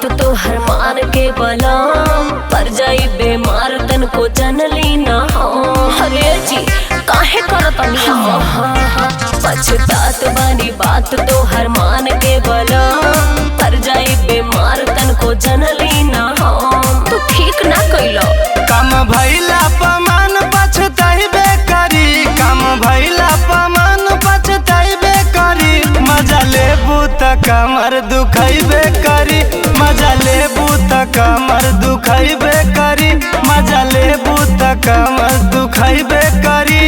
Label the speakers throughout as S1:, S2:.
S1: बात तो हर मान के बलम पर जाई बेमार तन को जनली ना हो। अरे जी काहे करतनी पछतात बानी बात तो हर मान के बलम पर जाई बेमार तन को जनली ना हो। तू ठीक ना कइलो
S2: काम भइला पमान पछताइबे करी, काम भइला पमान पछताइबे करी। मजा लेबू त कमर दुखाइबे करी, मजा लेबू त कमर दुखाइबे करी, मजा लेबू त कमर दुखाइबे करी।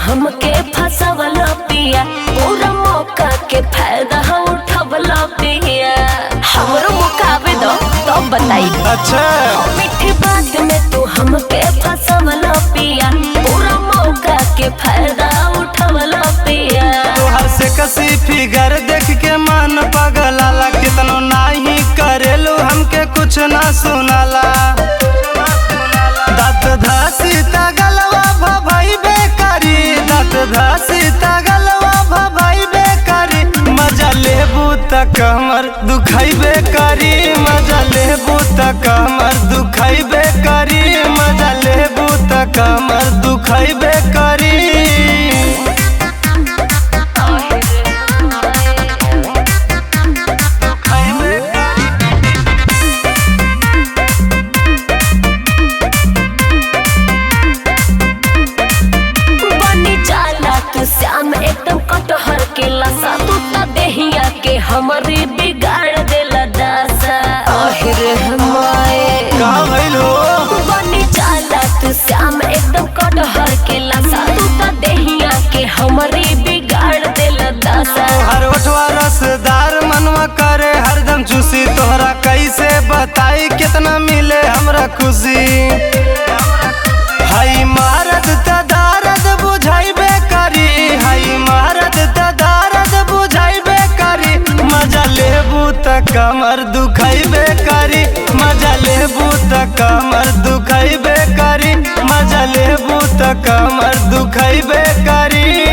S1: हमके फसवला पिया पूरा मौका के फायदा उठवला पिया। हमरो मुकाबे दो तो बताई।
S2: अच्छा
S1: मीठी बात में तू हमके फसवला पिया पूरा मौका के फायदा उठवला पिया।
S2: तोहर से कसी फिगर देख के मन पगलाला, कितनो नाही करेलू हमके कुछ ना सुनाला। दांत धासी तगलवा भभाइबे करी, दांत धासी तगलवा भभाइबे करी। मजा लेबू त कमर दुखाइबे करी, मजा लेबू त कमर दुखाइबे करी, मजा लेबू त कमर दुखाइबे करी।
S1: श्याम एकदम कटहर के लसा तू त देहिया के हमरे बिगाड़ देला दासा। आहिरे हमाए
S2: का भइल हो
S1: बनी जाला तू श्याम एकदम कटहर के लसा तू त देहिया के हमरे बिगाड़ देला दासा।
S2: हर ओठवा रसदार मनवा करे हरदम चूसी, तोहरा कैसे बताई कितना मिले हमरा खुशी। हाई मारद त दारद बुझाइबे करी, हाई मारद त दारद बुझाइबे करी। मजा लेबू त कमर दुखाइबे करी, मजा लेबू त कमर दुखाइबे करी, मजा लेबू त कमर दुखाइबे करी।